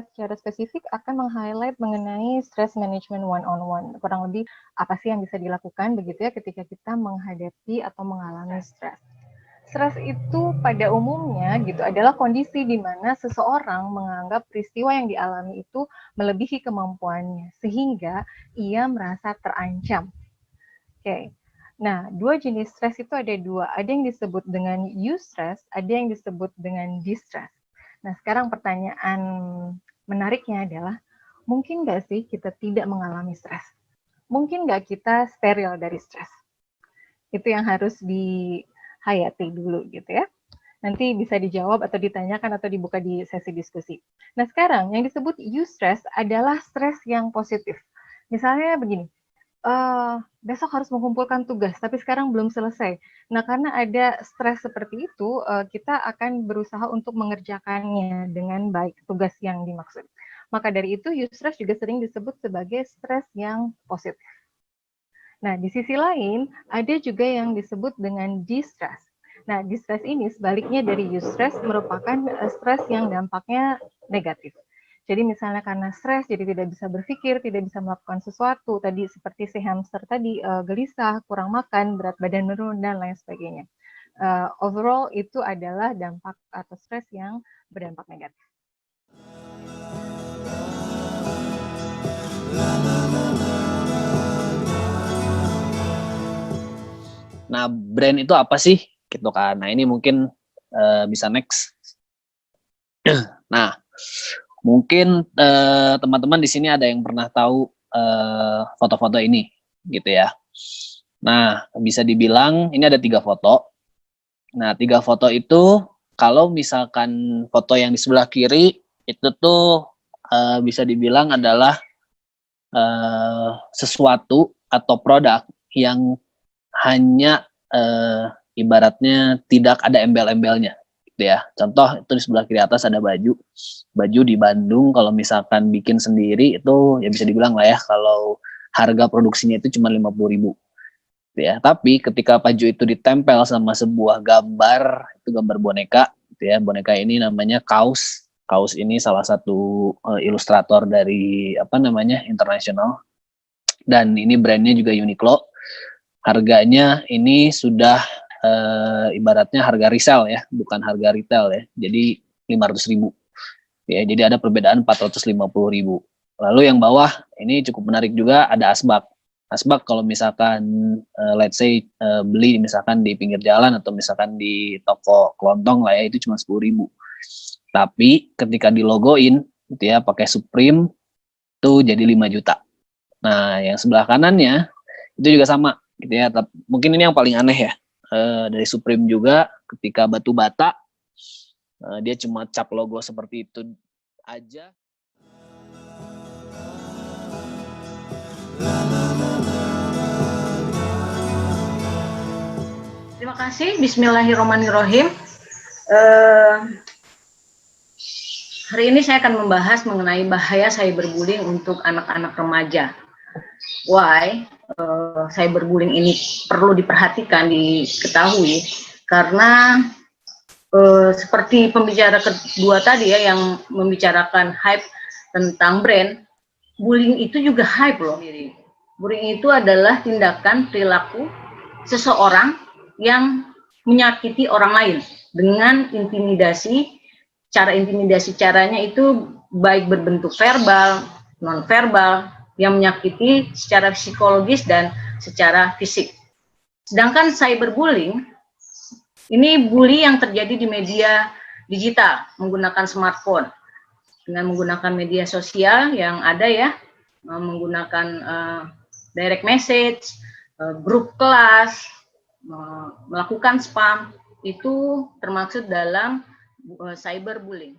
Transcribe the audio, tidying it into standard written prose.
saya secara spesifik akan meng-highlight mengenai stress management one-on-one. Kurang lebih apa sih yang bisa dilakukan begitu ya ketika kita menghadapi atau mengalami stres. Stres itu pada umumnya gitu adalah kondisi di mana seseorang menganggap peristiwa yang dialami itu melebihi kemampuannya sehingga ia merasa terancam. Oke. Nah, dua jenis stres itu ada dua. Ada yang disebut dengan eustress, ada yang disebut dengan distress. Nah, sekarang pertanyaan menariknya adalah, mungkin nggak sih kita tidak mengalami stres? Mungkin nggak kita steril dari stres? Itu yang harus dihayati dulu gitu ya. Nanti bisa dijawab atau ditanyakan atau dibuka di sesi diskusi. Nah, sekarang yang disebut eustress adalah stres yang positif. Misalnya begini, besok harus mengumpulkan tugas, tapi sekarang belum selesai. Nah, karena ada stres seperti itu, kita akan berusaha untuk mengerjakannya dengan baik, tugas yang dimaksud. Maka dari itu, eustress juga sering disebut sebagai stres yang positif. Nah, di sisi lain, ada juga yang disebut dengan distress. Nah, distress ini sebaliknya dari eustress merupakan stres yang dampaknya negatif. Jadi misalnya karena stres, jadi tidak bisa berpikir, tidak bisa melakukan sesuatu. Tadi seperti si hamster tadi, gelisah, kurang makan, berat badan menurun, dan lain sebagainya. Overall itu adalah dampak atau stres yang berdampak negatif. Nah, brand itu apa sih? Gitu kan. Nah, ini mungkin bisa next. Nah, mungkin teman-teman di sini ada yang pernah tahu foto-foto ini, gitu ya. Nah, bisa dibilang ini ada 3 foto. Nah, 3 foto itu kalau misalkan foto yang di sebelah kiri itu tuh bisa dibilang adalah sesuatu atau produk yang hanya ibaratnya tidak ada embel-embelnya gitu ya. Contoh itu di sebelah kiri atas ada baju di Bandung, kalau misalkan bikin sendiri itu ya bisa dibilang lah ya kalau harga produksinya itu cuma 50.000 gitu ya. Tapi ketika baju itu ditempel sama sebuah gambar, itu gambar boneka gitu ya. Boneka ini namanya Kaus. Kaus ini salah satu ilustrator dari internasional, dan ini brandnya juga Uniqlo. Harganya ini sudah ibaratnya harga resell ya, bukan harga retail ya. Jadi 500.000 ya. Jadi ada perbedaan 450.000. Lalu yang bawah ini cukup menarik juga, ada asbak. Asbak kalau misalkan let's say beli misalkan di pinggir jalan atau misalkan di toko kelontong lah ya, itu cuma 10.000. Tapi ketika di logoin gitu ya pakai Supreme tuh jadi 5 juta. Nah, yang sebelah kanannya itu juga sama gitu ya. Mungkin ini yang paling aneh ya. Dari Supreme juga ketika batu bata dia cuma cap logo seperti itu aja. Terima kasih. Bismillahirrahmanirrahim. Hari ini saya akan membahas mengenai bahaya cyberbullying untuk anak-anak remaja. Why cyberbullying ini perlu diperhatikan, diketahui, karena seperti pembicara kedua tadi ya yang membicarakan hype tentang brand, bullying itu juga hype loh. Bullying itu adalah tindakan perilaku seseorang yang menyakiti orang lain dengan intimidasi. Cara intimidasi caranya itu baik berbentuk verbal, non verbal, yang menyakiti secara psikologis dan secara fisik. Sedangkan cyberbullying ini bully yang terjadi di media digital menggunakan smartphone, dengan menggunakan media sosial yang ada ya, menggunakan direct message, grup kelas, melakukan spam, itu termasuk dalam cyberbullying.